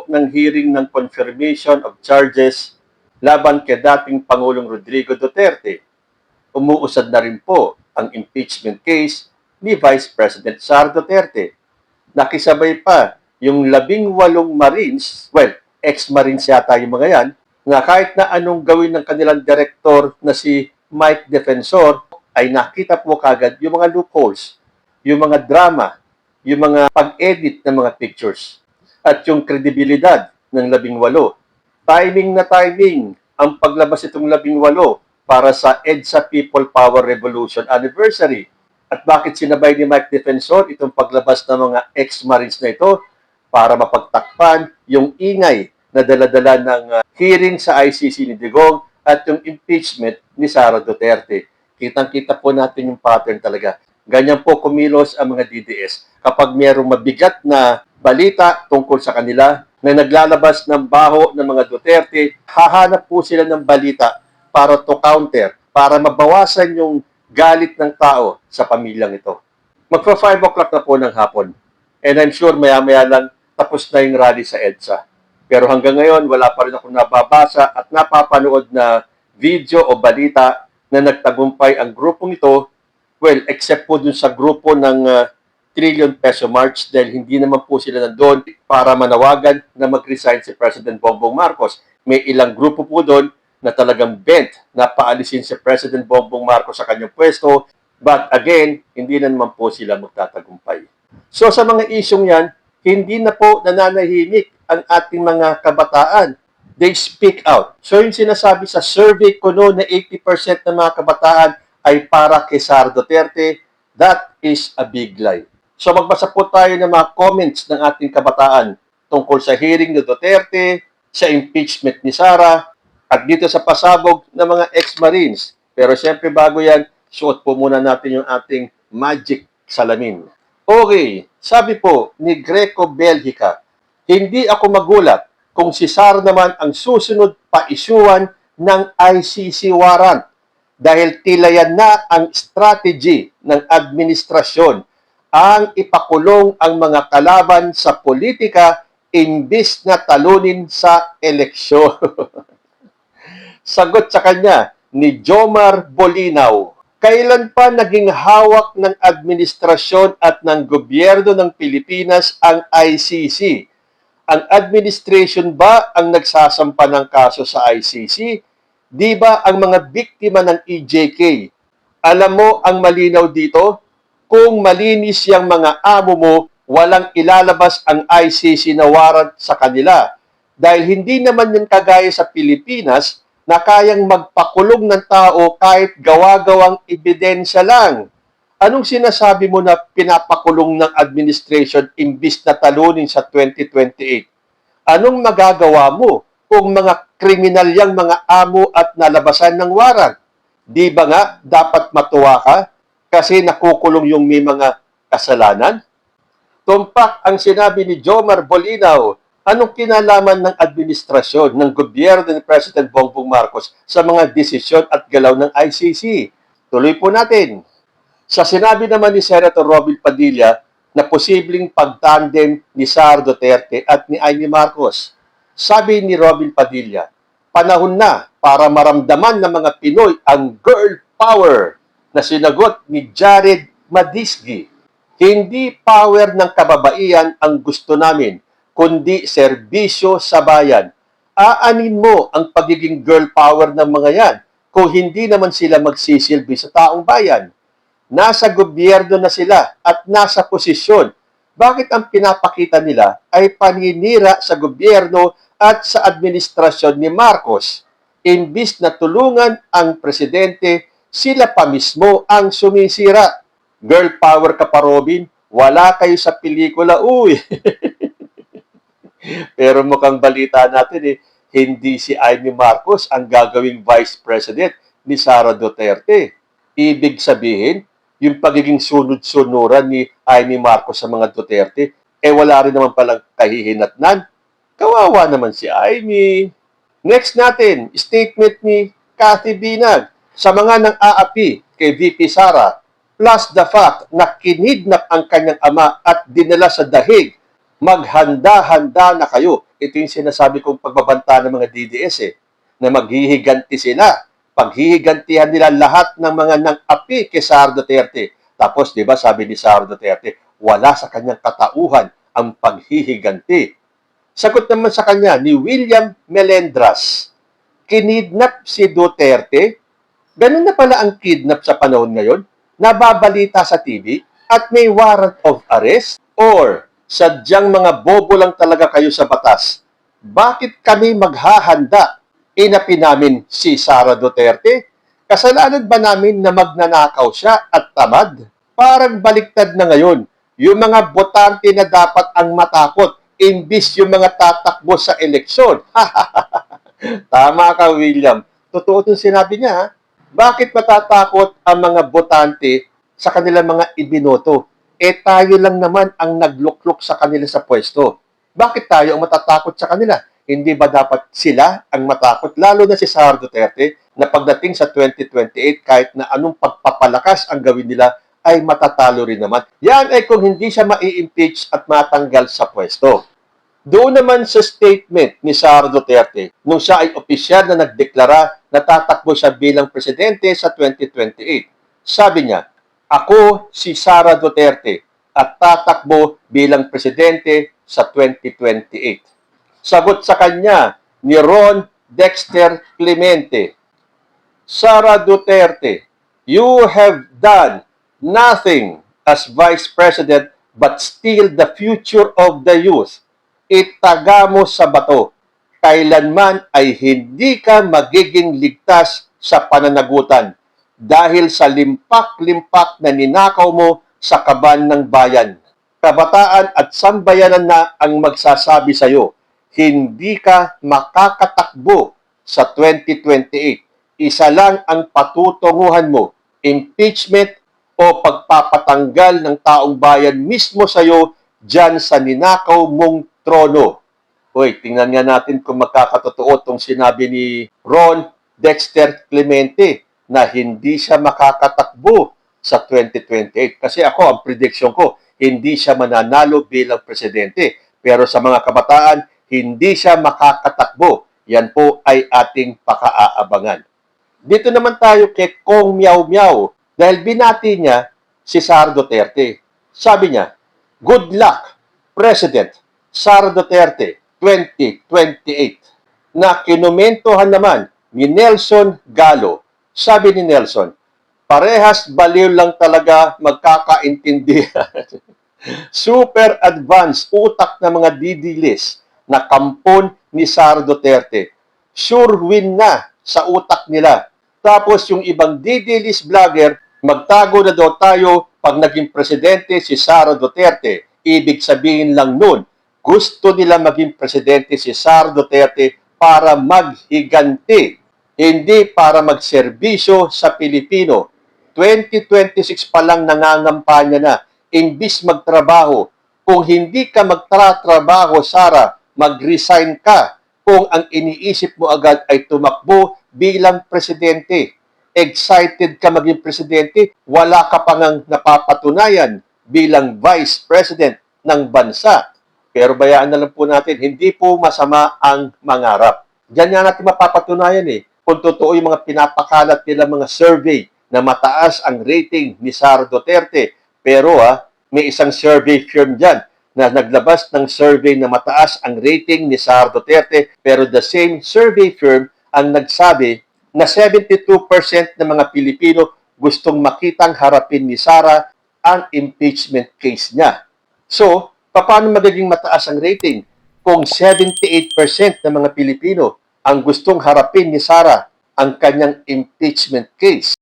ng hearing ng confirmation of charges laban kay dating Pangulong Rodrigo Duterte. Umuusad na rin po ang impeachment case ni Vice President Sara Duterte. Nakisabay pa yung 18 Marines, well, ex-Marines yata yung mga yan, na kahit na anong gawin ng kanilang director na si Mike Defensor, ay nakita po kagad yung mga loopholes, yung mga drama, yung mga pag-edit ng mga pictures, at yung kredibilidad ng 18. Timing na timing ang paglabas itong 18 para sa EDSA People Power Revolution Anniversary. At bakit sinabay ni Mike Defensor itong paglabas ng mga ex-Marines na ito? Para mapagtakpan yung ingay na daladala ng hearing sa ICC ni Digong at yung impeachment ni Sara Duterte. Kitang-kita po natin yung pattern talaga. Ganyan po kumilos ang mga DDS. Kapag mayroong mabigat na balita tungkol sa kanila na naglalabas ng baho ng mga Duterte, hahanap po sila ng balita para to counter, para mabawasan yung galit ng tao sa pamilyang ito. Magpa 5 o'clock na po ng hapon. And I'm sure maya-maya lang tapos na yung rally sa EDSA. Pero hanggang ngayon, wala pa rin ako nababasa at napapanood na video o balita na nagtagumpay ang grupong ito. Well, except po dun sa grupo ng Trillion Peso March dahil hindi naman po sila nandoon para manawagan na mag-resign si President Bongbong Marcos. May ilang grupo po doon na talagang bent na paalisin si President Bongbong Marcos sa kanyang pwesto. But again, hindi na naman po sila magtatagumpay. So sa mga isyong yan, hindi na po nananahimik ang ating mga kabataan. They speak out. So yung sinasabi sa survey ko noon na 80% ng mga kabataan ay para kay Sara Duterte, that is a big lie. So magbasa po tayo ng mga comments ng ating kabataan tungkol sa hearing ni Duterte, sa impeachment ni Sara, at dito sa pasabog ng mga ex-Marines. Pero siyempre bago yan, suot po muna natin yung ating magic salamin. Okay, sabi po ni Greco Belgica, hindi ako magulat kung si Sara naman ang susunod pa-isyuan ng ICC warrant dahil tila yan na ang strategy ng administrasyon ang ipakulong ang mga kalaban sa politika imbis na talunin sa eleksyon. Sagot sa kanya ni Jomar Bolinaw, kailan pa naging hawak ng administrasyon at ng gobyerno ng Pilipinas ang ICC? Ang administration ba ang nagsasampa ng kaso sa ICC? Di ba ang mga biktima ng EJK? Alam mo ang malinaw dito? Kung malinis yung mga amo mo, walang ilalabas ang ICC na warrant sa kanila. Dahil hindi naman yung kagaya sa Pilipinas na kayang magpakulong ng tao kahit gawa-gawang ebidensya lang. Anong sinasabi mo na pinapakulong ng administration imbis na talunin sa 2028? Anong magagawa mo kung mga kriminal yang mga amo at nalabasan ng warrant? Di ba nga dapat matuwa ka kasi nakukulong yung may mga kasalanan? Tumpak ang sinabi ni Jomar Bolinaw, anong kinalaman ng administrasyon ng gobyerno ni President Bongbong Marcos sa mga desisyon at galaw ng ICC? Tuloy po natin. Sa sinabi naman ni Senator Robin Padilla na posibleng pagtandem ni Sara Duterte at ni Amy Marcos, sabi ni Robin Padilla, panahon na para maramdaman ng mga Pinoy ang girl power na sinagot ni Jared Madisgi. Hindi power ng kababaihan ang gusto namin, kundi serbisyo sa bayan. Aanin mo ang pagiging girl power ng mga yan kung hindi naman sila magsisilbi sa taong bayan. Nasa gobyerno na sila at nasa posisyon. Bakit ang pinapakita nila ay paninira sa gobyerno at sa administrasyon ni Marcos? Imbis na tulungan ang presidente, sila pa mismo ang sumisira. Girl power ka pa, Robin? Wala kayo sa pelikula, uy. Pero mukhang balita natin hindi si Amy Marcos ang gagawing vice president ni Sara Duterte. Ibig sabihin, yung pagiging sunod-sunuran ni Amy Marcos sa mga Duterte, wala rin naman palang kahihinatnan. Kawawa naman si Amy. Next natin, statement ni Cathy Binag sa mga nang-aapi kay VP Sara, plus the fact na kinidnap ang kanyang ama at dinala sa dahig Maghanda-handa na kayo. Ito yung sinasabi kong pagbabanta ng mga DDS na maghihiganti sila. Paghihigantihan nila lahat ng mga nang-api kay Sara Duterte. Tapos, di ba, sabi ni Sara Duterte, wala sa kanyang katauhan ang paghihiganti. Sagot naman sa kanya ni William Melendras, kinidnap si Duterte. Ganun na pala ang kidnap sa panahon ngayon? Nababalita sa TV at may warrant of arrest? Or sadyang mga bobo lang talaga kayo sa batas? Bakit kami maghahanda? Inapi namin si Sara Duterte? Kasalanan ba namin na magnanakaw siya at tamad? Parang baliktad na ngayon. Yung mga botante na dapat ang matakot, imbis yung mga tatakbo sa eleksyon. Tama ka, William. Totoo itong sinabi niya, ha? Bakit matatakot ang mga botante sa kanilang mga ibinoto? Tayo lang naman ang nagluklok sa kanila sa pwesto. Bakit tayo ang matatakot sa kanila? Hindi ba dapat sila ang matakot? Lalo na si Sara Duterte na pagdating sa 2028, kahit na anong pagpapalakas ang gawin nila, ay matatalo rin naman. Yan ay kung hindi siya mai-impeach at matanggal sa pwesto. Doon naman sa statement ni Sara Duterte, nung siya ay opisyal na nagdeklara na tatakbo siya bilang presidente sa 2028. Sabi niya, ako si Sara Duterte at tatakbo bilang presidente sa 2028. Sagot sa kanya ni Ron Dexter Clemente, Sara Duterte, you have done nothing as Vice President but steal the future of the youth. Itaga mo sa bato. Kailanman ay hindi ka magiging ligtas sa pananagutan dahil sa limpak-limpak na ninakaw mo sa kaban ng bayan. Kabataan at sambayanan na ang magsasabi sa iyo, hindi ka makakatakbo sa 2028. Isa lang ang patutunguhan mo, impeachment o pagpapatanggal ng taong bayan mismo sa iyo dyan sa ninakaw mong trono. Hoy, tingnan nga natin kung makakatotoo itong sinabi ni Ron Dexter Clemente na hindi siya makakatakbo sa 2028. Kasi ako, ang prediction ko, hindi siya mananalo bilang presidente. Pero sa mga kabataan, hindi siya makakatakbo. Yan po ay ating pakaaabangan. Dito naman tayo kay Kong Miao Miao dahil binati niya si Sara Duterte. Sabi niya, good luck, President Sara Duterte 2028. Na kinumentohan naman ni Nelson Galo. Sabi ni Nelson, parehas baliw lang talaga magkakaintindihan. Super advanced utak ng mga didilis na kampon ni Sara Duterte. Sure win na sa utak nila. Tapos yung ibang didilis vlogger, magtago na daw tayo pag naging presidente si Sara Duterte. Ibig sabihin lang nun, gusto nila maging presidente si Sara Duterte para maghiganti, hindi para magserbisyo sa Pilipino. 2026 pa lang nangangampanya na, imbis magtrabaho. Kung hindi ka magtratrabaho, Sara, mag-resign ka. Kung ang iniisip mo agad ay tumakbo bilang presidente. Excited ka maging presidente, wala ka pang napapatunayan bilang vice president ng bansa. Pero bayaan na lang po natin, hindi po masama ang mangarap. Diyan nga natin mapapatunayan kung totoo yung mga pinapakalat nila mga survey na mataas ang rating ni Sara Duterte. Pero may isang survey firm dyan na naglabas ng survey na mataas ang rating ni Sara Duterte. Pero the same survey firm ang nagsabi na 72% ng mga Pilipino gustong makitang harapin ni Sara ang impeachment case niya. So, paano magiging mataas ang rating kung 78% ng mga Pilipino ang gustong harapin ni Sara ang kanyang impeachment case?